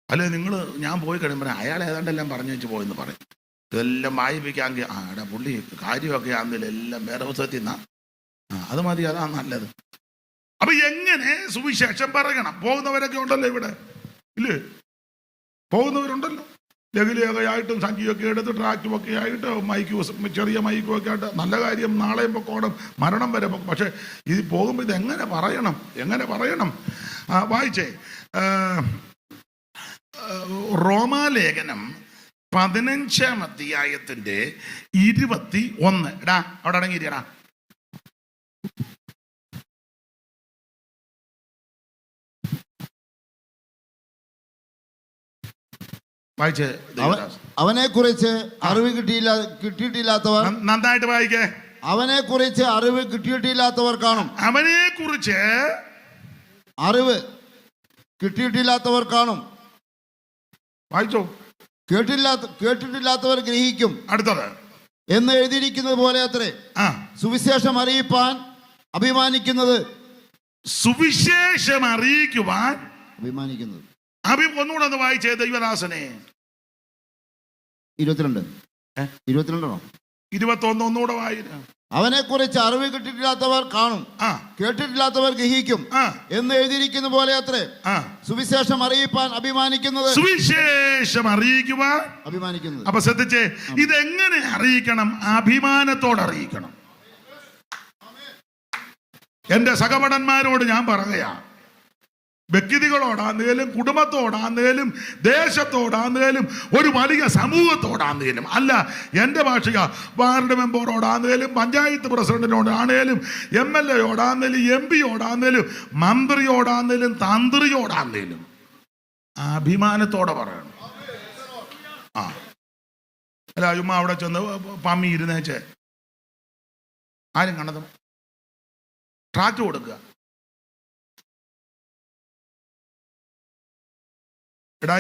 അല്ലെ നിങ്ങൾ ഞാൻ പോയി കഴിയുമ്പോൾ അയാൾ ഏതാണ്ടെല്ലാം പറഞ്ഞു വെച്ച് പോയെന്ന് പറയും. ഇതെല്ലാം വായിപ്പിക്കാമെങ്കിൽ എടാ പുള്ളി കാര്യമൊക്കെ ആണെന്നില്ല എല്ലാം വേറെ പുസ്തകത്തിൽ നിന്നാ അത് മതി, അതാ നല്ലത്. അപ്പൊ എങ്ങനെ സുവിശേഷം പറയണം? പോകുന്നവരൊക്കെ ഉണ്ടല്ലോ ഇവിടെ, ഇല്ലേ? പോകുന്നവരുണ്ടല്ലോ, ലഘുലേഖയായിട്ടും സഞ്ചിയൊക്കെ എടുത്ത് ട്രാക്റ്റുമൊക്കെ ആയിട്ട് മൈക്കും ചെറിയ മൈക്കും ഒക്കെ ആയിട്ട്. നല്ല കാര്യം, നാളെയും പൊക്കോണം, മരണം വരെ പൊക്കും. പക്ഷെ ഇത് പോകുമ്പോൾ ഇത് എങ്ങനെ പറയണം? വായിച്ചേ റോമാലേഖനം 15-ാം അധ്യായത്തിന്റെ 21. എടാ അവിടെ അടങ്ങിയിരിക്കടാ. വായിച്ചേ. അവനെ കുറിച്ച് അറിവ് കിട്ടിയിട്ടില്ലാത്തവർ, നന്നായിട്ട് വായിക്കേ. അവനെ കുറിച്ച് അറിവ് കിട്ടിയിട്ടില്ലാത്തവർ കാണും. അവനെ കുറിച്ച് അറിവ് കിട്ടിയിട്ടില്ലാത്തവർ കാണും. വായിച്ചോ. കേട്ടിട്ടില്ലാത്തവർ ഗ്രഹിക്കും. അടുത്തത് എന്ന് എഴുതിയിരിക്കുന്നത് പോലെ അത്രേ സുവിശേഷം അറിയിപ്പാൻ അഭിമാനിക്കുന്നത്. സുവിശേഷം അറിയിക്കുവാൻ അഭിമാനിക്കുന്നത്. ഒന്നുകൂടെ ഒന്ന് വായിച്ചേ ദൈവദാസനെ. 22 22 21 ഒന്നുകൂടെ വായിക്ക. അവനെ കുറിച്ച് അറിവ് കിട്ടിയിട്ടില്ലാത്തവർ കാണും, കേട്ടിട്ടില്ലാത്തവർ ഗ്രഹിക്കും എന്ന് എഴുതിയിരിക്കുന്ന പോലെ അത്രേ സുവിശേഷം അറിയിപ്പാൻ അഭിമാനിക്കുന്നത്. സുവിശേഷം അറിയിക്കുവാൻ അഭിമാനിക്കുന്നത്. അപ്പൊ ശ്രദ്ധിച്ചേ, ഇതെങ്ങനെ അറിയിക്കണം? അഭിമാനത്തോടെ അറിയിക്കണം. എന്റെ സഹപഠന്മാരോട് ഞാൻ പറയുകയാ, വ്യക്തികളോടാന്നേലും കുടുംബത്തോടാന്നേലും ദേശത്തോടാന്നേലും ഒരു വലിയ സമൂഹത്തോടാന്നേലും അല്ല, എൻ്റെ ഭാഷക വാർഡ് മെമ്പറോടാന്നേലും പഞ്ചായത്ത് പ്രസിഡന്റിനോടാന്നേലും MLA യോടാന്നേലും MP യോടാന്നേലും മന്ത്രിയോടാന്നേലും തന്ത്രിയോടാന്നേലും അഭിമാനത്തോടെ പറയണം. അല്ല ചുമ്മാ അവിടെ ചെന്ന് പമ്മി ഇരുന്നേച്ച് ആരും കണ്ടത് ട്രാക്ട് കൊടുക്കുക.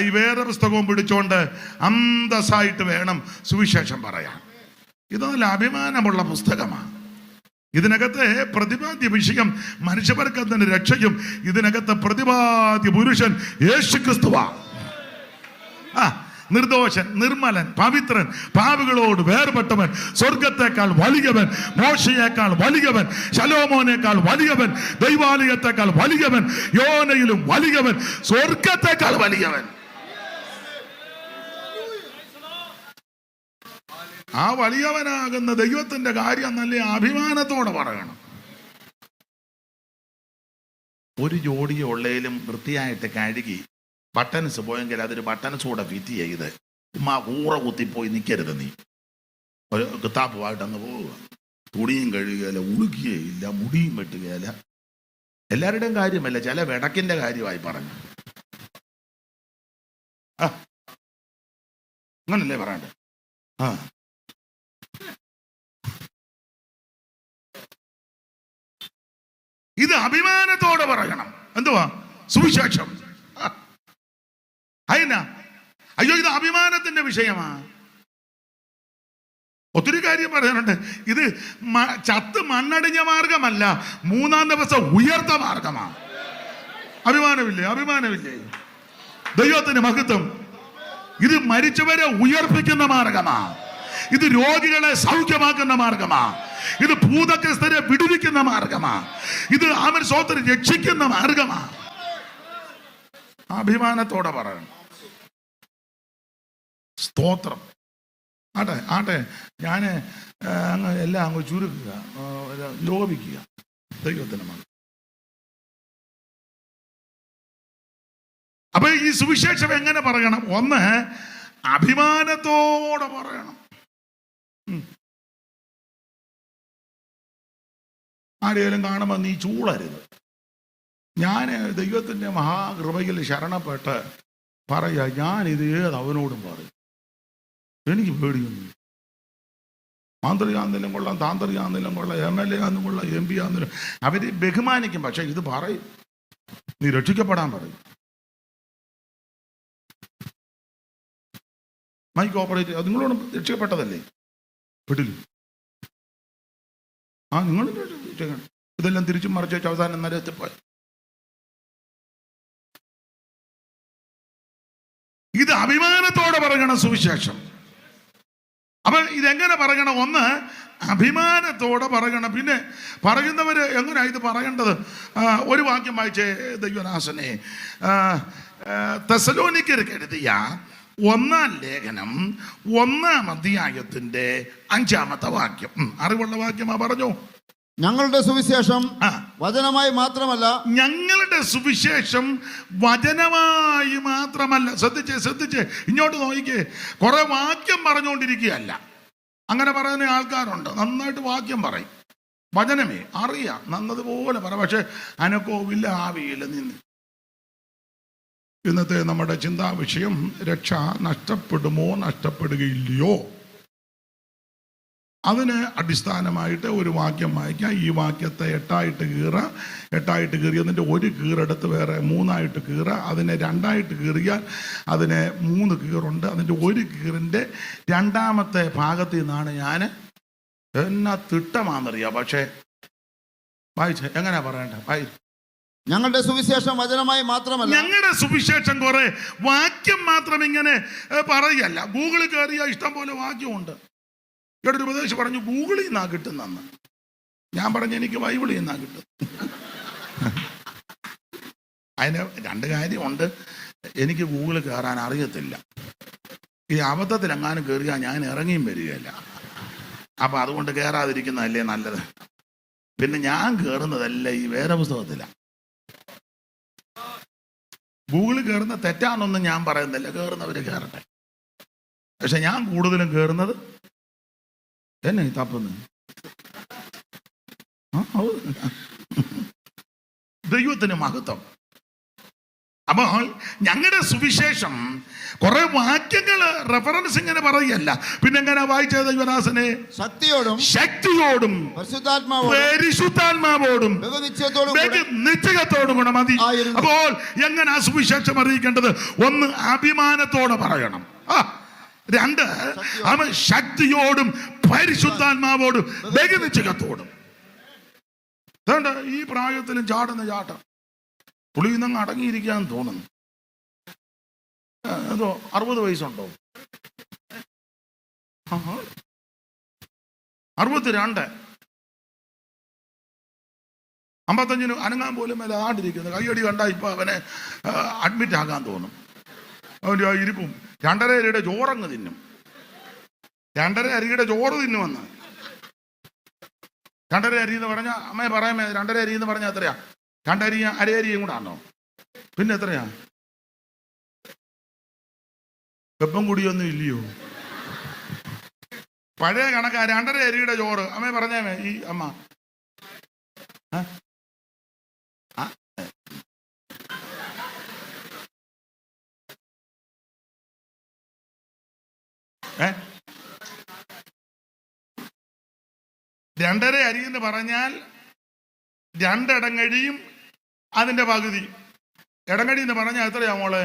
ഈ വേറെ പുസ്തകവും പിടിച്ചോണ്ട് അന്തസ്സായിട്ട് വേണം സുവിശേഷം പറയാൻ. ഇത് നല്ല അഭിമാനമുള്ള പുസ്തകമാണ്. ഇതിനകത്തെ പ്രതിപാദ്യ വിഷയം മനുഷ്യവർഗത്തിന്റെ രക്ഷയും, ഇതിനകത്തെ പ്രതിപാദ്യ പുരുഷൻ യേശുക്രിസ്തുവാണ്. നിർദോഷൻ, നിർമ്മലൻ, പവിത്രൻ, പാപികളോട് വേർപെട്ടവൻ, സ്വർഗത്തെക്കാൾ വലിയവൻ, മോശയേക്കാൾ വലിയവൻ, ശലോമോനേക്കാൾ വലിയവൻ, ദൈവാലയത്തെക്കാൾ വലിയവൻ, യോനയിലും വലിയവൻ, സ്വർഗത്തെക്കാൾ വലിയവൻ. ആ വലിയവനാകുന്ന ദൈവത്തിന്റെ കാര്യം നല്ല അഭിമാനത്തോടെ പറയണം. ഒരു ജോഡി ഉള്ളതിലും വൃത്തിയായിട്ട് കഴുകി ബട്ടൺസ് പോയെങ്കിൽ അതൊരു ബട്ടൺസ് കൂടെ ഫിറ്റ് ചെയ്ത് ഊറ കുത്തിപ്പോയി നിൽക്കരുത്. നീ ഒരു കിത്താപ്പുമായിട്ടങ്ങ് പോവുക. തുണിയും കഴുകുകയില്ല, ഉളുക്കുകയില്ല, മുടിയും വെട്ടുകയില്ല. എല്ലാവരുടെയും കാര്യമല്ല, ചില വിടക്കിന്റെ കാര്യമായി പറഞ്ഞു. അങ്ങനല്ലേ പറയണ്ടേ? ഇത് അഭിമാനത്തോടെ പറയണം. എന്തുവാ? സുവിശേഷം. അയ്യോ, ഇത് അഭിമാനത്തിന്റെ വിഷയമാണ്. ഒത്തിരി കാര്യം പറയാനുണ്ട്. ഇത് ചത്ത് മണ്ണടിഞ്ഞ മാർഗമല്ല, 3-ാം ദിവസം ഉയർത്ത മാർഗമാണ്. അഭിമാനമില്ലേ? ദൈവത്തിന് മഹത്വം. ഇത് മരിച്ചവരെ ഉയർപ്പിക്കുന്ന മാർഗമാണ്. ഇത് രോഗികളെ സൗഖ്യമാക്കുന്ന മാർഗമാണ്. ഇത് ഭൂതഗ്രസ്തരെ വിടുവിക്കുന്ന മാർഗമാണ്. ഇത് അവൻ സ്വതന്ത്രം രക്ഷിക്കുന്ന മാർഗമാണ്. അഭിമാനത്തോടെ പറയണം. സ്തോത്രം. ആട്ടെ ഞാൻ എല്ലാം അങ്ങ് ചുരുക്കുക, ലോപിക്കുക. ദൈവത്തിന് മകൻ. അപ്പൊ ഈ സുവിശേഷം എങ്ങനെ പറയണം? ഒന്ന്, അഭിമാനത്തോടെ പറയണം. ആരെയും കാണുമ്പോൾ നീ ചൂളരുത്. ഞാൻ ദൈവത്തിൻ്റെ മഹാകൃപയിൽ ശരണപ്പെട്ട് പറയാ, ഞാനിത് അവനോടും പറയും. എനിക്ക് പേടിയൊന്നും. മന്ത്രിയാണെങ്കിലും കൊള്ളാം, താന്ത്രിയാണെങ്കിലും കൊള്ളാം, MLA ആണെന്നും കൊള്ളാം, MP ആണെങ്കിലും അവര് ബഹുമാനിക്കും. പക്ഷെ ഇത് പറയും, നീ രക്ഷിക്കപ്പെടാൻ പറയും. മൈക്ക് ഓപ്പറേറ്റ്, അത് നിങ്ങളോട് രക്ഷിക്കപ്പെട്ടതല്ലേ? പെട്ടില്ല. നിങ്ങൾ ഇതെല്ലാം തിരിച്ചും മറിച്ച് വെച്ച് അവസാനം നരകത്തിൽ പോയി. ഇത് അഭിമാനത്തോടെ പറയണം സുവിശേഷം. അപ്പൊ ഇതെങ്ങനെ പറയണം? ഒന്ന്, അഭിമാനത്തോടെ പറയണം. പിന്നെ പറയുന്നവര് എങ്ങനെയാ ഇത് പറയേണ്ടത്? ഒരു വാക്യം വായിച്ചേ ദൈവദാസനെ. തെസ്സലോനിക്കർക്ക് എഴുതിയ 1-ാം ലേഖനം 1-ാം അധ്യായത്തിന്റെ 5-ാമത്തെ വാക്യം. അറിവുള്ള വാക്യമാ, പറഞ്ഞു. ഞങ്ങളുടെ സുവിശേഷം വചനമായി മാത്രമല്ല. ഞങ്ങളുടെ സുവിശേഷം വചനമായി മാത്രമല്ല. ശ്രദ്ധിച്ചേ, ഇങ്ങോട്ട് നോക്കിക്കേ. കുറെ വാക്യം പറഞ്ഞുകൊണ്ടിരിക്കുകയല്ല. അങ്ങനെ പറയുന്ന ആൾക്കാരുണ്ട്. നന്നായിട്ട് വാക്യം പറയും, വചനമേ അറിയാം, നന്നതുപോലെ പറ, പക്ഷെ അനക്കോവില്ല, ആവിയില്ല നിന്ന്. ഇന്നത്തെ നമ്മുടെ ചിന്താ വിഷയം, രക്ഷ നഷ്ടപ്പെടുമോ നഷ്ടപ്പെടുകയില്ലയോ? അതിന് അടിസ്ഥാനമായിട്ട് ഒരു വാക്യം വായിക്കാം. ഈ വാക്യത്തെ 8ആയിട്ട് കീറി അതിൻ്റെ ഒരു കീറെടുത്ത് വേറെ 3ആയിട്ട് കീറുക. അതിനെ 2ആയിട്ട് കീറിയാൽ അതിന് 3 കീറുണ്ട്. അതിൻ്റെ ഒരു കീറിൻ്റെ 2ാമത്തെ ഭാഗത്തിൽ നിന്നാണ് ഞാൻ എന്നാ തിട്ടമാണെന്നറിയാം. പക്ഷേ വായിച്ച് എങ്ങനെയാ പറയണ്ടേ? ഞങ്ങളുടെ സുവിശേഷം വചനമായി മാത്രമല്ല. ഞങ്ങളുടെ സുവിശേഷം കുറെ വാക്യം മാത്രം ഇങ്ങനെ പറയല്ല. ഗൂഗിളിൽ കയറിയ ഇഷ്ടം പോലെ വാക്യമുണ്ട്. ഇവിടെ ഒരു ഉപദേശം പറഞ്ഞു, ഗൂഗിളിൽ നിന്നാ കിട്ടുന്നെന്ന്. ഞാൻ പറഞ്ഞു, എനിക്ക് ബൈബിളിൽ നിന്നാ കിട്ടും. അതിന് 2 കാര്യമുണ്ട്. എനിക്ക് ഗൂഗിളിൽ കയറാൻ അറിയത്തില്ല. ഈ അബദ്ധത്തിൽ എങ്ങാനും കയറിയാൽ ഞാൻ ഇറങ്ങിയും വരികയില്ല. അപ്പൊ അതുകൊണ്ട് കയറാതിരിക്കുന്നതല്ലേ നല്ലത്. പിന്നെ ഞാൻ കയറുന്നതല്ല ഈ വേറെ പുസ്തകത്തിലാണ്. ഗൂഗിളിൽ കയറുന്ന തെറ്റാണെന്നൊന്നും ഞാൻ പറയുന്നില്ല, കയറുന്നവര് കയറട്ടെ. പക്ഷെ ഞാൻ കൂടുതലും കയറുന്നത് എന്നെ തപ്പുന്നു. ദൈവത്തിന് മഹത്വം. അപ്പോൾ ഞങ്ങളുടെ സുവിശേഷം കുറെ വാക്യങ്ങൾ റെഫറൻസ് ഇങ്ങനെ പറയല്ല. പിന്നെ എങ്ങനെ വായിച്ചത് ദൈവദാസനെ? ശക്തിയോടും പരിശുദ്ധാത്മാവോടും നിശ്ചയത്തോടും കൂടെ മതി. അപ്പോൾ എങ്ങനെ ആ സുവിശേഷം അറിയിക്കേണ്ടത്? 1, അഭിമാനത്തോടെ പറയണം. 2, അവൻ ശക്തിയോടും പരിശുദ്ധാത്മാവോടും ബഹുനിശ്ചയത്തോടും. ഈ പ്രായത്തിലും ചാടുന്ന ചാട്ടം. പുള്ളി ഇന്നങ്ങ് അടങ്ങിയിരിക്കാൻ തോന്നുന്നു. എന്തോ 60 വയസ്സുണ്ടോ? 62. 55 അനങ്ങാൻ പോലും മേലെ ആണ്ടിരിക്കുന്നു. കൈയടി കണ്ടാൽ ഇപ്പൊ അവനെ അഡ്മിറ്റ് ആക്കാൻ തോന്നും. അവൻ്റെ ആ ഇരിപ്പും. 2.5 അരിയുടെ ചോറങ്ങ് തിന്നും. 2.5 അരിയുടെ ചോറ് തിന്നുമെന്ന്. 2.5 അരി എന്ന് പറഞ്ഞാൽ അമ്മയെ പറയാമേ, 2.5 അരി എന്ന് പറഞ്ഞാൽ എത്രയാ? 2 അരിയും കൂടെ ആണോ? പിന്നെ എത്രയാ? വെപ്പം കുടിയൊന്നും ഇല്ലയോ? പഴയ കണക്കാ. 2.5 അരിയുടെ ചോറ് അമ്മയെ പറഞ്ഞേമേ ഈ അമ്മ. ഏ 2.5 അരി എന്ന് പറഞ്ഞാൽ 2 ഇടങ്ങഴിയും അതിന്റെ പകുതി. ഇടങ്ങഴി എന്ന് പറഞ്ഞാൽ എത്രയാ മോളെ?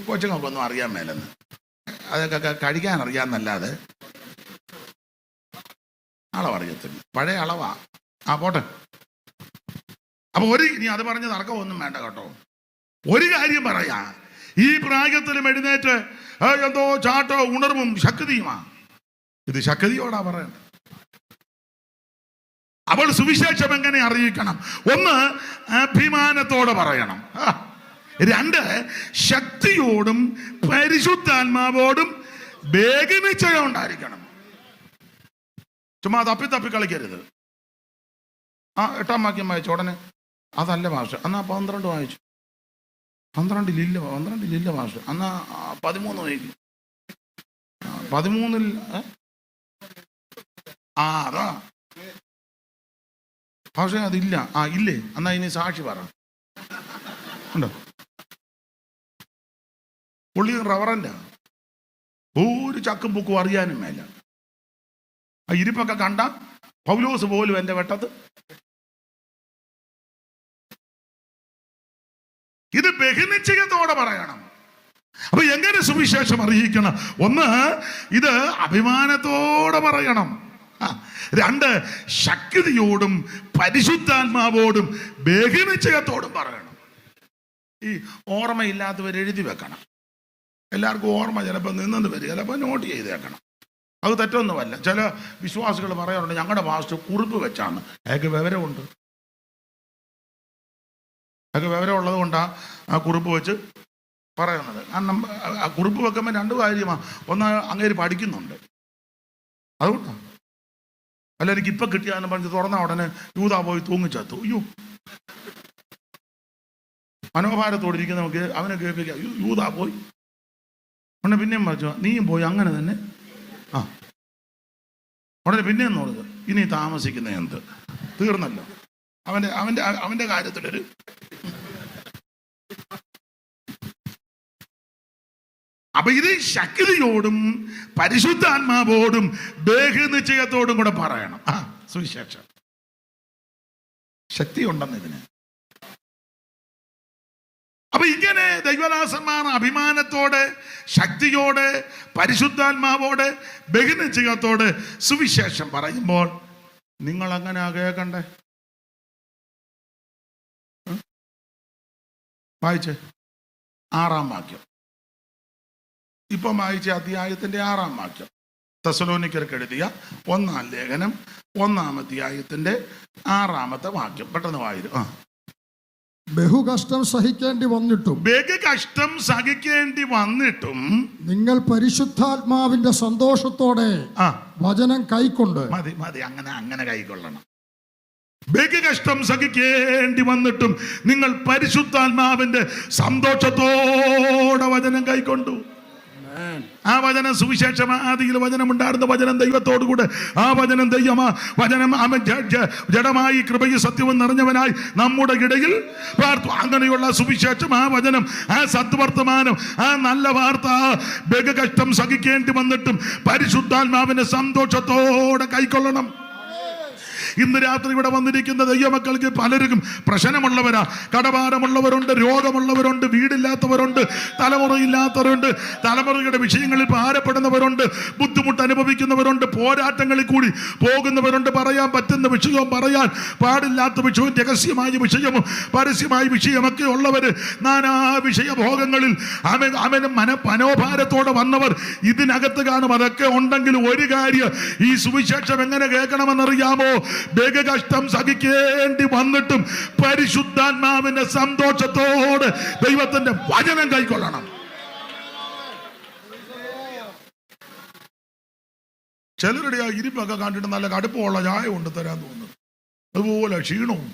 കൊച്ചുങ്ങൾക്കൊന്നും അറിയാൻ മേലെന്ന്. അതൊക്കെ കഴിക്കാൻ അറിയാന്നല്ലാതെ അളവറിയത്തില്ല. പഴയ അളവാ. പോട്ടെ. അപ്പൊ ഇനി അത് പറഞ്ഞ് തർക്കമൊന്നും വേണ്ട കേട്ടോ. ഒരു കാര്യം പറയാ, ഈ പ്രായത്തിലും എഴുന്നേറ്റ് എന്തോ ചാട്ടോ ഉണർവും ശക്തിയുമാ. ഇത് ശക്തിയോടാ പറയണ്ടത്. അപ്പോൾ സുവിശേഷം എങ്ങനെ അറിയിക്കണം? 1, അഭിമാനത്തോടെ പറയണം. 2, ശക്തിയോടും പരിശുദ്ധാത്മാവോടും ബഹുനിശ്ചയം ഉണ്ടായിരിക്കണം. ചുമ്മാ തപ്പി കളിക്കരുത്. 8-ാം വാക്യം വായിച്ചു ഉടനെ അതല്ല ഭാഷ. എന്നാ 12 വായിച്ചു. 12 ഭാഷ. എന്നാ 13 വായിക്കും. 13 അതാ ഭാഷ. അതില്ല. ഇല്ലേ? എന്നാ ഇനി സാക്ഷി പറ. ഉണ്ടോ? പുള്ളി റവറൻ്റാ. ഒരു ചക്കും പുക്കും അറിയാനും മേല. ഇരിപ്പൊക്കെ കണ്ട പൗലോസ് പോലും എൻ്റെ വെട്ടത്ത്. ഇത് ബഹുനിശ്ചയത്തോടെ പറയണം. അപ്പൊ എങ്ങനെ സുവിശേഷം അറിയിക്കണം? 1, ഇത് അഭിമാനത്തോടെ പറയണം. 2, ശക്തിയോടും പരിശുദ്ധാത്മാവോടും ബഹുനിശ്ചയത്തോടും പറയണം. ഈ ഓർമ്മയില്ലാത്തവർ എഴുതി വെക്കണം. എല്ലാവർക്കും ഓർമ്മ ചിലപ്പോൾ നിന്നെന്ന് വരിക, ചിലപ്പോൾ നോട്ട് ചെയ്തേക്കണം. അത് തെറ്റൊന്നുമല്ല. ചില വിശ്വാസികൾ പറയാറുണ്ട്, ഞങ്ങളുടെ പാസ്റ്റർ കുറിപ്പ് വെച്ചാണ്. അയാൾക്ക് വിവരമുണ്ട്. അയാൾക്ക് വിവരം ഉള്ളത് കൊണ്ടാണ് ആ കുറിപ്പ് വെച്ച് പറയുന്നത്. കാരണം ആ കുറിപ്പ് വെക്കുമ്പോൾ രണ്ട് കാര്യമാണ്. ഒന്ന്, അങ്ങേര് പഠിക്കുന്നുണ്ട്, അതുകൊണ്ടാണ്. അല്ല, എനിക്ക് ഇപ്പം കിട്ടിയാന്ന് പറഞ്ഞ് തുറന്ന ഉടനെ യൂദാ പോയി തൂങ്ങിച്ചത്തു. അയ്യോ, മനോഭാരത്തോടിരിക്കുന്ന നമുക്ക് അവനെ കേൾപ്പിക്കാം. യൂദാ പോയി ഉടനെ പിന്നെയും പറഞ്ഞു, നീയും പോയി അങ്ങനെ തന്നെ. ആ, ഉടനെ പിന്നെയും നോക്കുക, ഇനി താമസിക്കുന്ന എന്ത്, തീർന്നല്ലോ. അവൻ്റെ അവൻ്റെ അവൻ്റെ കാര്യത്തിലൊരു അപ്പൊ ഇത് ശക്തിയോടും പരിശുദ്ധാത്മാവോടും ദേഹനിശ്ചയത്തോടും കൂടെ പറയണം. ആ, സുവിശേഷം ശക്തി ഉണ്ടെന്ന് ഇതിന്. അപ്പൊ ഇങ്ങനെ ദൈവദാസന്മാർ അഭിമാനത്തോടെ, ശക്തിയോടെ, പരിശുദ്ധാത്മാവോടെ, ബഹുനിശ്ചയത്തോടെ സുവിശേഷം പറയുമ്പോൾ നിങ്ങൾ അങ്ങനെ കേൾക്കണ്ടേ? വായിച്ചേ 6-ാം വാക്യം. ഇപ്പം വായിച്ച അധ്യായത്തിന്റെ 6-ാം വാക്യം. തെസ്സലോനിക്കർക്ക് എഴുതിയ 1-ാം ലേഖനം 1-ാം അധ്യായത്തിന്റെ 6-ാമത്തെ വാക്യം. പെട്ടെന്ന് വായിരും. ആ, ബഹുകഷ്ടം സഹിക്കേണ്ടി വന്നിട്ടും നിങ്ങൾ പരിശുദ്ധാത്മാവിന്റെ സന്തോഷത്തോടെ വചനം കൈക്കൊണ്ട്. മതി അങ്ങനെ കൈക്കൊള്ളണം. ബഹുകഷ്ടം സഹിക്കേണ്ടി വന്നിട്ടും നിങ്ങൾ പരിശുദ്ധാത്മാവിന്റെ സന്തോഷത്തോടെ വചനം കൈക്കൊണ്ടു. ആ വചനം സുവിശേഷം. ആദിയിൽ വചനം ഉണ്ടായിരുന്ന വചനം ദൈവത്തോടുകൂടെ. ആ വചനം വചനം അവൻ ജഡമായി കൃപയും സത്യവും നിറഞ്ഞവനായി നമ്മുടെ ഇടയിൽ പാർത്തു. അങ്ങനെയുള്ള സുവിശേഷം, ആ വചനം, ആ സത്വർത്തമാനം, ആ നല്ല വാർത്ത ബഹുകഷ്ടം സഹിക്കേണ്ടി വന്നിട്ടും പരിശുദ്ധാത്മാവിന്റെ സന്തോഷത്തോടെ കൈക്കൊള്ളണം. ഇന്ന് രാത്രി ഇവിടെ വന്നിരിക്കുന്ന ദൈവമക്കൾക്ക് പലർക്കും പ്രശ്നമുള്ളവരാ. കടഭാരമുള്ളവരുണ്ട്, രോഗമുള്ളവരുണ്ട്, വീടില്ലാത്തവരുണ്ട്, തലമുറയില്ലാത്തവരുണ്ട്, തലമുറയുടെ വിഷയങ്ങളിൽ ഭാരപ്പെടുന്നവരുണ്ട്, ബുദ്ധിമുട്ട് അനുഭവിക്കുന്നവരുണ്ട്, പോരാട്ടങ്ങളിൽ കൂടി പോകുന്നവരുണ്ട്. പറയാൻ പറ്റുന്ന വിഷയവും പറയാൻ പാടില്ലാത്ത വിഷയവും, രഹസ്യമായ വിഷയവും പരസ്യമായ വിഷയമൊക്കെ ഉള്ളവര്, നാനാ വിഷയഭോഗങ്ങളിൽ അവന് മനോഭാരത്തോടെ വന്നവർ ഇതിനകത്ത് കാണും. അതൊക്കെ ഉണ്ടെങ്കിൽ ഒരു കാര്യം, ഈ സുവിശേഷം എങ്ങനെ കേൾക്കണമെന്നറിയാമോ? ബഹുകഷ്ടം സഹിക്കേണ്ടി വന്നിട്ടും പരിശുദ്ധാത്മാവിന്റെ സന്തോഷത്തോടെ ദൈവത്തിന്റെ വചനം കൈക്കൊള്ളണം. ചിലരുടെ ആ ഇരിപ്പൊക്കെ കണ്ടിട്ട് നല്ല കടുപ്പമുള്ള ചായ കൊണ്ട് തരാൻ തോന്നുന്നു. അതുപോലെ ക്ഷീണവും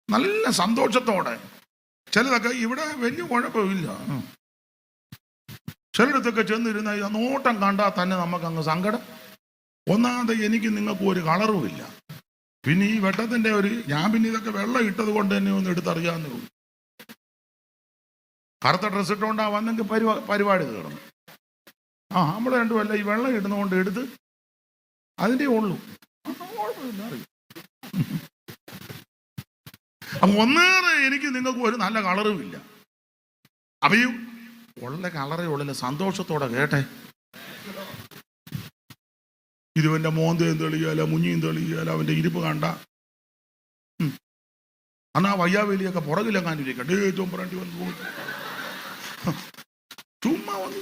നല്ല സന്തോഷത്തോടെ. ചിലതൊക്കെ ഇവിടെ വലിയ കുഴപ്പമില്ല. ചിലയിടത്തൊക്കെ ചെന്നിരുന്ന ആ നോട്ടം കണ്ടാൽ തന്നെ നമുക്കങ്ങ് സങ്കടം. ഒന്നാമത് എനിക്ക് നിങ്ങൾക്ക് ഒരു കളറുമില്ല. പിന്നെ ഈ വെട്ടത്തിന്റെ ഞാൻ പിന്നെ ഇതൊക്കെ വെള്ളം ഇട്ടത് കൊണ്ട് തന്നെ ഒന്ന് എടുത്തറിയാവുന്നേ ഉള്ളൂ. കറുത്ത ഡ്രസ്സ് ഇട്ടുകൊണ്ടാ വന്നെങ്കിൽ പരിപാടി തീർന്നു. ആ, നമ്മൾ രണ്ടുമല്ല, ഈ വെള്ളം ഇടുന്നതുകൊണ്ട് എടുത്ത് അതിൻ്റെ ഉള്ളൂ. അപ്പൊ ഒന്നേറെ എനിക്ക് നിങ്ങൾക്ക് ഒരു നല്ല കളറുമില്ല. അപ്പൊ ഈ ഉള്ള കളറേ ഉള്ളില്ല. സന്തോഷത്തോടെ കേട്ടെ. ഇരുവന്റെ മോന്തയും തെളിയാല, മുഞ്ഞിയും തെളിയാല, അവന്റെ ഇരിപ്പ് കണ്ട അന്നാ വയ്യാവേലിയൊക്കെ പുറകിലെങ്ങാനിരിക്കട്ടെ ചുമ്പറണ്ടി വന്ന് ചുമ്മാ വന്നു.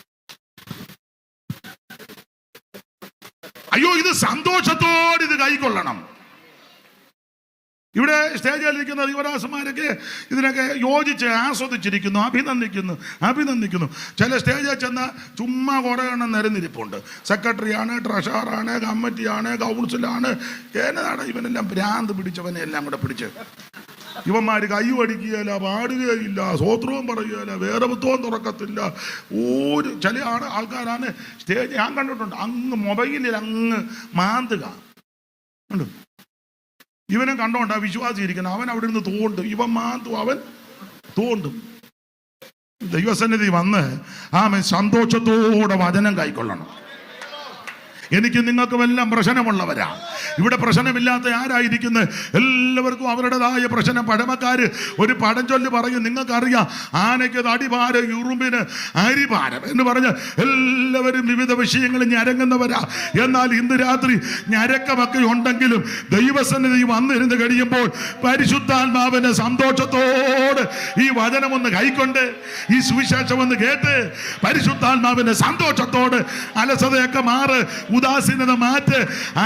അയ്യോ, ഇത് സന്തോഷത്തോടെ ഇത് കൈക്കൊള്ളണം. ഇവിടെ സ്റ്റേജിലിരിക്കുന്ന യുവരാസന്മാരൊക്കെ ഇതിനൊക്കെ യോജിച്ച് ആസ്വദിച്ചിരിക്കുന്നു, അഭിനന്ദിക്കുന്നു. ചില സ്റ്റേജിൽ ചെന്ന് ചുമ്മാ കുറേ എണ്ണം നിരന്നിരിപ്പുണ്ട്. സെക്രട്ടറിയാണ്, ട്രഷറാണ്, കമ്മിറ്റിയാണ്, കൗൺസിലാണ്. എന്നതാണ് ഇവനെല്ലാം ഭ്രാന്ത് പിടിച്ചവനെ എല്ലാം കൂടെ പിടിച്ച് ഇവന്മാർ കൈ അടിക്കുകയില്ല, പാടുകയില്ല, സ്വോത്രവും പറയുകയില്ല, വേറെ പുത്തവും തുറക്കത്തില്ല. ചില ആൾക്കാരാണ് സ്റ്റേജ് ഞാൻ കണ്ടിട്ടുണ്ട്, അങ്ങ് മൊബൈലിൽ അങ്ങ് മാന്തുക ഉണ്ട്. ഇവനെ കണ്ടോണ്ടാ വിശ്വാസി ഇരിക്കണം. അവൻ അവിടെ നിന്ന് തോണ്ടും, ഇവൻ മാന്തും, അവൻ തോണ്ടും. ദൈവസന്നിധി വന്ന് ആമേൻ സന്തോഷത്തോടെ വചനം കൈക്കൊള്ളണം. എനിക്ക് നിങ്ങൾക്കും എല്ലാം പ്രശ്നമുള്ളവരാ. ഇവിടെ പ്രശ്നമില്ലാത്ത ആരായിരിക്കുന്നത്? എല്ലാവർക്കും അവരുടേതായ പ്രശ്നം. പഴമക്കാര് ഒരു പഴഞ്ചൊല്ല് പറയും, നിങ്ങൾക്കറിയാം, ആനയ്ക്ക് അടിഭാരം ഉറുമ്പിന് അരിഭാരം എന്ന് പറഞ്ഞ് എല്ലാവരും വിവിധ വിഷയങ്ങളിൽ ഞരങ്ങുന്നവരാ. എന്നാൽ ഇന്ന് രാത്രി ഞരക്കമൊക്കെ ഉണ്ടെങ്കിലും ദൈവസന്നിധി വന്നിരുന്ന് കഴിയുമ്പോൾ പരിശുദ്ധാത്മാവിന്റെ സന്തോഷത്തോട് ഈ വചനം ഒന്ന് കൈക്കൊണ്ട്, ഈ സുവിശേഷം ഒന്ന് കേട്ട്, പരിശുദ്ധാത്മാവിന്റെ സന്തോഷത്തോട് അലസതയൊക്കെ മാറ്, ഉദാസീനത മാറ്റ്,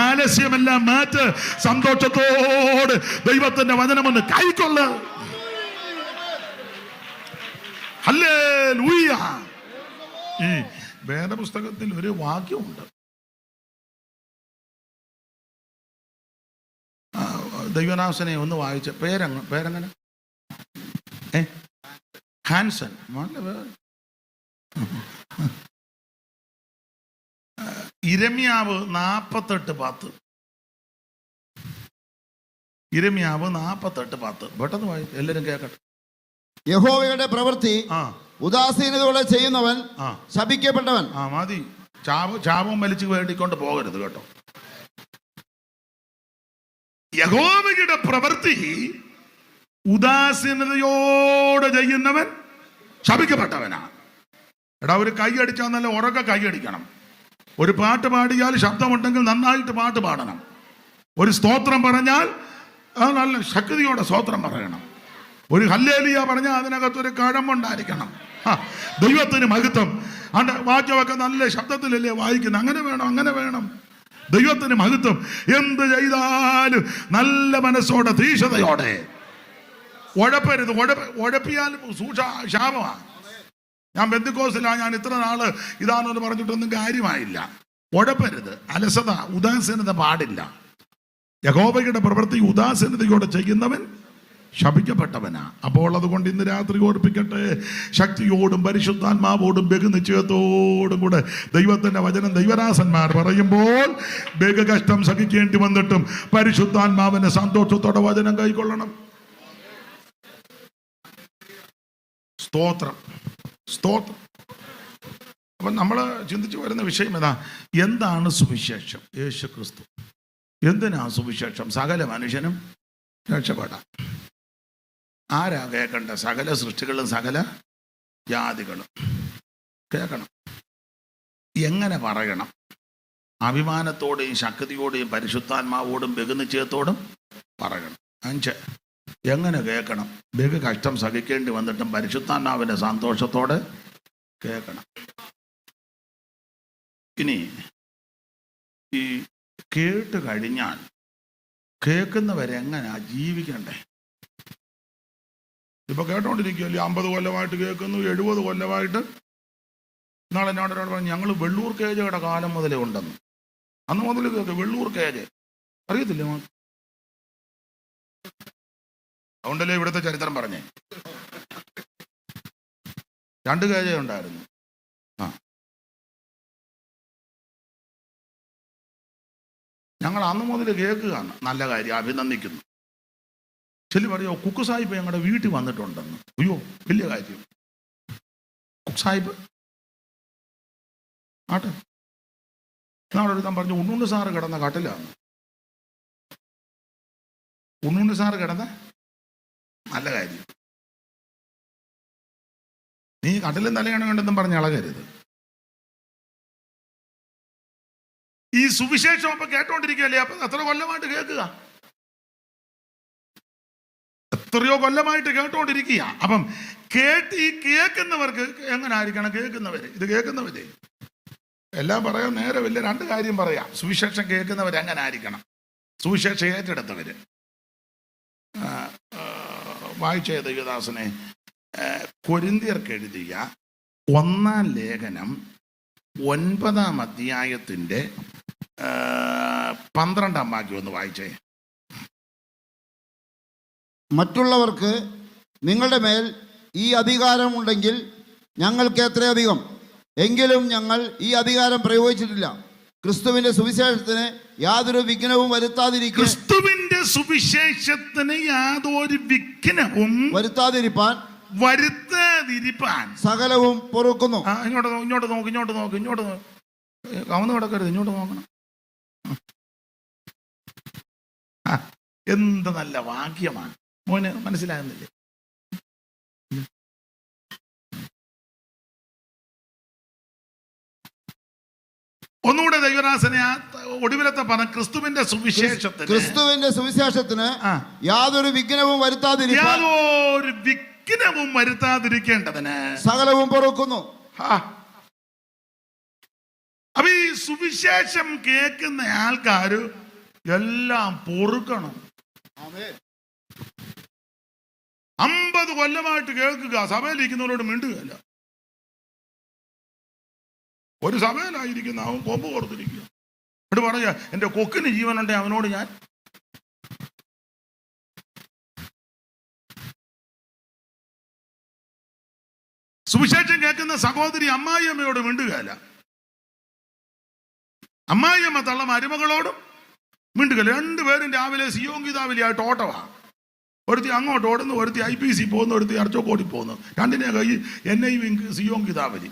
ആലസ്യമെല്ലാം മാറ്റ്, സന്തോഷത്തോട് ദൈവത്തിന്റെ വചനം ഒന്ന് കൈക്കൊള്ളു. ഹല്ലേലൂയ. ഈ വേദപുസ്തകത്തിൽ ഒരു വാക്യമുണ്ട്, ദൈവനാസനെ ഒന്ന് വായിച്ച പേരെങ്ങനെ? ഹാൻസൺ. നല്ല പേര്. ഇരമ്യാവ് 48:10. ഇരമ്യാവ് 48:10. പെട്ടെന്ന് വായി, എല്ലാരും കേൾക്കട്ടെ. യഹോവയുടെ പ്രവൃത്തി ഉദാസീനതയോടെ ചെയ്യുന്നവൻ ശപിക്കപ്പെട്ടവൻ. മതി, ചാപം വലിച്ചു വേണ്ടിക്കൊണ്ട് പോകരുത് കേട്ടോ. യഹോവയുടെ പ്രവൃത്തി ഉദാസീനതയോടെ ചെയ്യുന്നവൻ ശപിക്കപ്പെട്ടവനാ. എടാ, ഒരു കൈ അടിച്ചാൽ നല്ല ഉറക്കെ കൈ അടിക്കണം. ഒരു പാട്ട് പാടിയാൽ ശബ്ദമുണ്ടെങ്കിൽ നന്നായിട്ട് പാട്ട് പാടണം. ഒരു സ്തോത്രം പറഞ്ഞാൽ അത് നല്ല ശക്തിയോടെ സ്തോത്രം പറയണം. ഒരു ഹല്ലേലൂയ പറഞ്ഞാൽ അതിനകത്തൊരു കഴമ്പുണ്ടായിരിക്കണം. ദൈവത്തിന് മഹത്വം. വാക്യമൊക്കെ നല്ല ശബ്ദത്തിലല്ലേ വായിക്കുന്നത്. അങ്ങനെ വേണം. ദൈവത്തിന് മഹത്വം. എന്ത് ചെയ്താലും നല്ല മനസ്സോടെ, തീക്ഷണതയോടെ. ഉഴപ്പരുത്. ഉഴപ്പിയാൽ ശാപമാണ്. ഞാൻ ബെന്തിക്കോസിലാ, ഞാൻ ഇത്ര നാള് ഇതാണെന്ന് പറഞ്ഞിട്ടൊന്നും കാര്യമായില്ല. ഉഴപ്പരുത്. അലസത, ഉദാസീനത പാടില്ല. യഹോവയുടെ പ്രവൃത്തി ഉദാസീനതയോടെ ചെയ്യുന്നവൻ ശപിക്കപ്പെട്ടവനാ. അപ്പോൾ അതുകൊണ്ട് ഇന്ന് രാത്രി ഓർപ്പിക്കട്ടെ, ശക്തിയോടും പരിശുദ്ധാത്മാവോടും ബഹുനിശ്ചയത്തോടും കൂടെ ദൈവത്തിന്റെ വചനം ദൈവദാസന്മാർ പറയുമ്പോൾ ബഹുകഷ്ടം സഹിക്കേണ്ടി വന്നിട്ടും പരിശുദ്ധാത്മാവിന്റെ സന്തോഷത്തോടെ വചനം കൈക്കൊള്ളണം. സ്തോത്രം. അപ്പൊ നമ്മൾ ചിന്തിച്ചു വരുന്ന വിഷയം എന്താണ് സുവിശേഷം? യേശു ക്രിസ്തു. എന്തിനാ സുവിശേഷം? സകല മനുഷ്യനും രക്ഷപ്പെടാം. ആരാ കേൾക്കണ്ട? സകല സൃഷ്ടികളും സകല ജാതികളും കേൾക്കണം. എങ്ങനെ പറയണം? അഭിമാനത്തോടെയും ശക്തിയോടെയും പരിശുദ്ധാത്മാവോടും ബഹുനിശ്ചയത്തോടും പറയണം. 5, എങ്ങനെ കേൾക്കണം? ബഹു കഷ്ടം സഹിക്കേണ്ടി വന്നിട്ടും പരിശുദ്ധാത്മാവിന്റെ സന്തോഷത്തോടെ കേൾക്കണം. ഇനി ഈ കേട്ട് കഴിഞ്ഞാൽ കേൾക്കുന്നവരെങ്ങനാ ജീവിക്കണ്ടേ? ഇപ്പൊ കേട്ടോണ്ടിരിക്കുകയല്ലേ, 50 കൊല്ലമായിട്ട് കേൾക്കുന്നു, 70 കൊല്ലമായിട്ട്. നാളെ എന്നോട് പറഞ്ഞു, ഞങ്ങൾ വെള്ളൂർ കേജയുടെ കാലം മുതലേ ഉണ്ടെന്ന്. അന്ന് മുതൽ കേൾക്കുക വെള്ളൂർ കേജ്. അറിയത്തില്ലേ? അതുകൊണ്ടല്ലേ ഇവിടുത്തെ ചരിത്രം പറഞ്ഞേ. 2 കേജ ഉണ്ടായിരുന്നു. ഞങ്ങൾ അന്ന് മുതൽ കേൾക്കുകയാണ്. നല്ല കാര്യം, അഭിനന്ദിക്കുന്നു. ചെല്ലി പറയോ, കുക്ക് സാഹിബ് ഞങ്ങളുടെ വീട്ടിൽ വന്നിട്ടുണ്ടെന്ന്. അയ്യോ, വലിയ കാര്യം. കുക്ക് സാഹിബ് ആട്ടെ. നാളെടുക്കാൻ പറഞ്ഞു, ഉണ്ണുണ്ണി സാറ് കിടന്ന കട്ടിലാണ്. ഉണ്ണുണ്ണി സാറ് കിടന്ന നല്ല കാര്യം. നീ കട്ടിലും തലയാണ് വേണ്ടെന്നും പറഞ്ഞ് ഇളകരുത്. ഈ സുവിശേഷം അപ്പൊ കേട്ടോണ്ടിരിക്കുകയല്ലേ? അപ്പൊ എത്ര കൊല്ലമായിട്ട് കേൾക്കുക? എത്രയോ കൊല്ലമായിട്ട് കേട്ടോണ്ടിരിക്കുക. അപ്പം ഈ കേൾക്കുന്നവർക്ക് എങ്ങനെ ആയിരിക്കണം? ഇത് കേൾക്കുന്നവര് എല്ലാം പറയാൻ നേരമില്ല. 2 കാര്യം പറയാം. സുവിശേഷം കേൾക്കുന്നവർ എങ്ങനെ ആയിരിക്കണം? സുവിശേഷം ഏറ്റെടുത്തവര്. വായിച്ച ദൈവദാസനെ കൊരിന്ത്യർക്ക് എഴുതിയ 1-ാം ലേഖനം 9-ാം അധ്യായത്തിന്റെ 12-ാം വാക്യം ഒന്ന് വായിച്ചേ. മറ്റുള്ളവർക്ക് നിങ്ങളുടെ മേൽ ഈ അധികാരം ഉണ്ടെങ്കിൽ ഞങ്ങൾക്ക് എത്രയധികം. എങ്കിലും ഞങ്ങൾ ഈ അധികാരം പ്രയോഗിച്ചിട്ടില്ല. ക്രിസ്തുവിന്റെ സുവിശേഷത്തിന് യാതൊരു വിഘ്നവും വരുത്താതിരിക്കാൻ വരുത്താതിരിപ്പാൻ സകലവും പൊറുക്കുന്നു. ഇങ്ങോട്ട് നോക്ക്. കവന്ന് കിടക്കരുത്, ഇങ്ങോട്ട് നോക്കണം. എന്ത് നല്ല വാക്യമാണ്. മോന് മനസ്സിലാകുന്നില്ലേ? ഒന്നുകൂടെ ദൈവദാസനെ ഒടുവിലത്തെ പറഞ്ഞ ക്രിസ്തുവിന്റെ സുവിശേഷത്തിന് യാതൊരു വിഘ്നവും വരുത്താതിരിക്കേണ്ടതിന് സകലവും പൊറുക്കുന്നു. അപ്പൊ ഈ സുവിശേഷം കേൾക്കുന്ന ആൾക്കാര് എല്ലാം പൊറുക്കണം. 50 കൊല്ലമായിട്ട് കേൾക്കുക, സഭയിലിരിക്കുന്നവരോട് മിണ്ടുകയല്ല. ഒരു സഭയിലായിരിക്കുന്ന അവൻ കൊമ്പ് കൊടുത്തിരിക്കുക. എന്നിട്ട് പറയാ എന്റെ കൊക്കിന് ജീവനുണ്ടെ അവനോട് ഞാൻ. സുവിശേഷം കേൾക്കുന്ന സഹോദരി അമ്മായിയമ്മയോട് മിണ്ടുകയല്ല, അമ്മായിയമ്മ തള്ള മരുമകളോടും മിണ്ടുകയല്ല. രണ്ടുപേരും രാവിലെ സിയോങ്കിതാവിലിയായിട്ട് ഓട്ടവാ. ഒരുത്തി അങ്ങോട്ട് ഓടുന്നു, ഒരുത്തി IPC പോകുന്നു, ഒരുത്തി അർച്ചോക്കോടി പോകുന്നു. രണ്ടിനെ കൈ എന്നെയും സിയോങ്കിതാവലി.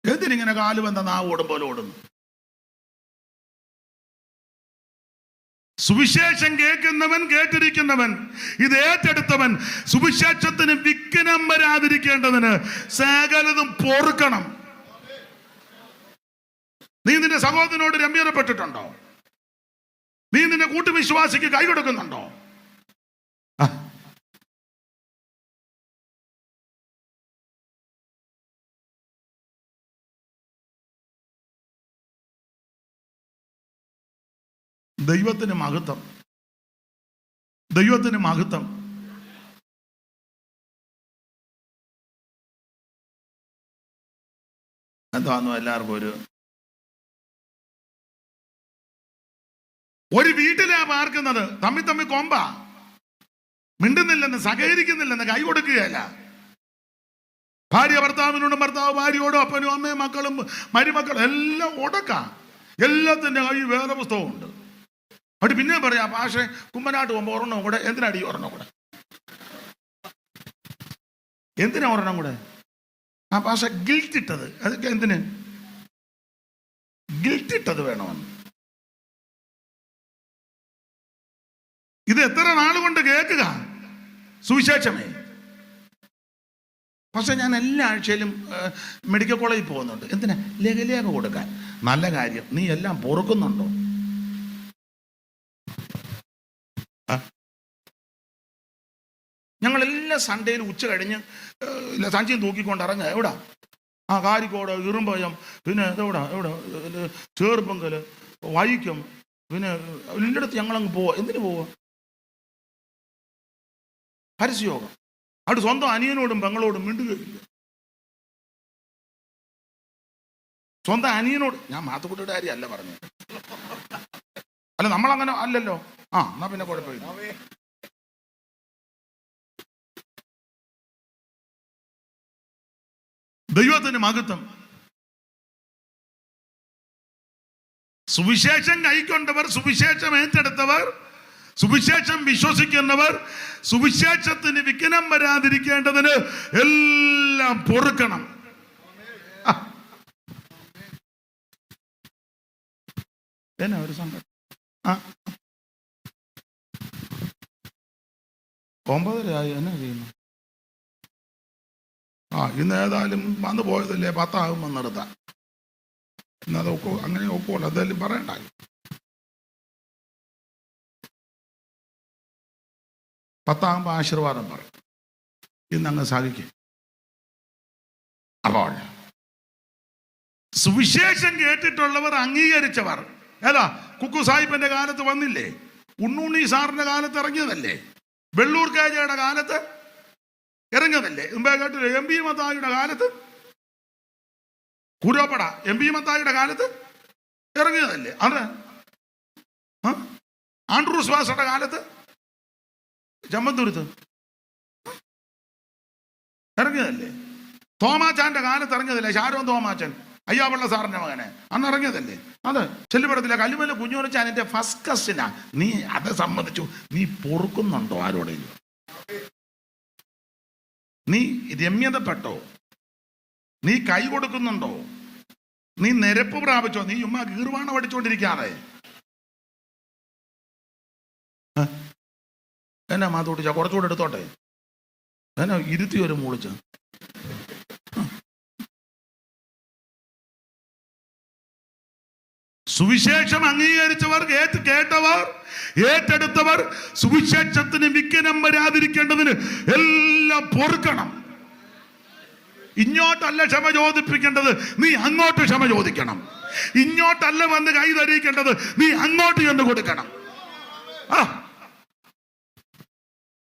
എന്തിനിങ്ങനെ കാല് വന്ന നാവ് ഓടും പോലെ ഓടുന്നു? സുവിശേഷം കേൾക്കുന്നവൻ, കേട്ടിരിക്കുന്നവൻ, ഇത് ഏറ്റെടുത്തവൻ സുവിശേഷത്തിന് വിഘ്നം വരാതിരിക്കേണ്ടതിന് സകലതും പൊറുക്കണം. നീ നിന്റെ സഹോദരനോട് രമ്യപ്പെട്ടിട്ടുണ്ടോ? നീ നിന്റെ കൂട്ടുവിശ്വാസിക്ക് കൈ കൊടുക്കുന്നുണ്ടോ? ദൈവത്തിന് മഹത്വം, ദൈവത്തിന് മഹത്വം. എന്താന്നു എല്ലാവർക്കും ഒരു വീട്ടിലാ പാർക്കുന്നത്, തമ്മി കൊമ്പാ, മിണ്ടുന്നില്ലെന്ന്, സഹകരിക്കുന്നില്ലെന്ന്, കൈ കൊടുക്കുകയല്ല. ഭാര്യ ഭർത്താവിനോടും, ഭർത്താവ് ഭാര്യയോടും, അപ്പനും അമ്മയും മക്കളും മരുമക്കളും എല്ലാം ഉടക്കാം. എല്ലാത്തിൻ്റെ കൈ വേറെ പുസ്തകമുണ്ട്. അവിടെ പിന്നെ പറയാം പക്ഷേ കുമ്പനാട്ട് പോകുമ്പോൾ ഒരെണ്ണം കൂടെ. എന്തിനാടി ഒരെണ്ണം കൂടെ? എന്തിനാ ഒരെണ്ണം കൂടെ? പക്ഷെ ഗിൽറ്റ് ഇട്ടത്, അതൊക്കെ എന്തിന് ഗിൽറ്റ് ഇട്ടത് വേണമെന്ന്? ഇത് എത്ര നാളുകൊണ്ട് കേൾക്കുക സുവിശേഷമേ. പക്ഷെ ഞാൻ എല്ലാ ആഴ്ചയിലും മെഡിക്കൽ കോളേജിൽ പോകുന്നുണ്ട്. എന്തിനാ? ലഘലേഖ കൊടുക്കാൻ. നല്ല കാര്യം. നീ എല്ലാം പൊറുക്കുന്നുണ്ടോ? ഞങ്ങളെല്ലാ സൺഡേയിലും ഉച്ച കഴിഞ്ഞ് സഞ്ചിയും തൂക്കിക്കൊണ്ട് ഇറങ്ങുക. എവിടാ? കാരിക്കോട്, ഇറുമ്പയം, പിന്നെ എവിടെ ചേർപ്പങ്കൽ, വൈക്കം, പിന്നെ എല്ലായിടത്ത് ഞങ്ങളങ്ങ് പോവാ. എന്തിനു പോവാ? പരസ്യയോഗം. അവിടെ സ്വന്തം അനിയനോടും പെങ്ങളോടും മിണ്ടുകയില്ല. സ്വന്തം അനിയനോട്. ഞാൻ മാത്തുക്കുട്ടിയുടെ കാര്യമല്ല പറഞ്ഞത്. അല്ല, നമ്മളങ്ങനെ അല്ലല്ലോ. എന്നാ പിന്നെ കുഴപ്പമില്ല. ദൈവത്തിന് മഹത്വം. സുവിശേഷം കൈക്കൊണ്ടവർ, സുവിശേഷം ഏറ്റെടുത്തവർ, സുവിശേഷം വിശ്വസിക്കുന്നവർ സുവിശേഷത്തിന് വിഘ്നം വരാതിരിക്കേണ്ടതിന് എല്ലാം പൊറുക്കണം. എന്നാ ഒരു സങ്കടം. 9:30 എന്നാ ചെയ്യുന്നു? ഇന്ന് ഏതായാലും വന്നു പോയതല്ലേ, 10 ആകുമ്പോൾ നിർത്താം. ഇന്നത് അങ്ങനെ ഒക്കുമല്ലോ, എന്തായാലും പറയണ്ടായി. 10 ആകുമ്പോൾ ആശീർവാദം പറയും. ഇന്നങ്ങ് സാധിക്കും. അപ്പോൾ സുവിശേഷം കേട്ടിട്ടുള്ളവർ, അംഗീകരിച്ചവർ ഏതാ? കുക്കു സാഹിബിന്റെ കാലത്ത് വന്നില്ലേ? ഉണ്ണുണ്ണി സാറിന്റെ കാലത്ത് ഇറങ്ങിയതല്ലേ? വെള്ളൂർ കേജയുടെ കാലത്ത് ഇറങ്ങിയതല്ലേ? MP മത്തായിയുടെ കാലത്ത്, കുരോപ്പട MP മത്തായിയുടെ കാലത്ത് ഇറങ്ങിയതല്ലേ? അത് ആൻഡ്രൂസ് വാസയുടെ കാലത്ത് ചമ്മന്തുരുത്ത് ഇറങ്ങിയതല്ലേ? തോമാച്ചാന്റെ കാലത്ത് ഇറങ്ങിയതല്ലേ? ഷാരോൺ തോമാച്ചൻ, അയ്യാവള്ള സാറിന്റെ മകനെ, അന്ന് ഇറങ്ങിയതല്ലേ? അത് ചെല്ലുപടത്തിലെ കല്ലുമല കുഞ്ഞുറച്ചാൻ എൻ്റെ ഫസ്റ്റ് കസിനാ. നീ അത് സമ്മതിച്ചു. നീ പൊറുക്കുന്നുണ്ടോ ആരോടെങ്കിലും? നീ രമ്യതപ്പെട്ടോ? നീ കൈ കൊടുക്കുന്നുണ്ടോ? നീ നിരപ്പ് പ്രാപിച്ചോ? നീ ചുമ്മാ ഗീർവാണം അടിച്ചോണ്ടിരിക്കാതെ. എന്നാ മാതൂട്ടിച്ച കുറച്ചുകൂടെ എടുത്തോട്ടെ, എന്നാ ഇരുത്തി ഒരു മൂളിച്ച. സുവിശേഷം അംഗീകരിച്ചവർ, കേട്ടവർ, ഏറ്റെടുത്തവർ സുവിശേഷത്തിന് വിഘ്നം വരാതിരിക്കേണ്ടതിന് എല്ലാം പൊറുക്കണം. ഇങ്ങോട്ടല്ല ക്ഷമ ചോദിപ്പിക്കേണ്ടത്, നീ അങ്ങോട്ട് ക്ഷമ ചോദിക്കണം. ഇങ്ങോട്ടല്ല വന്ന് കൈ ധരിക്കേണ്ടത്, നീ അങ്ങോട്ട് ചെന്ന് കൊടുക്കണം. ആ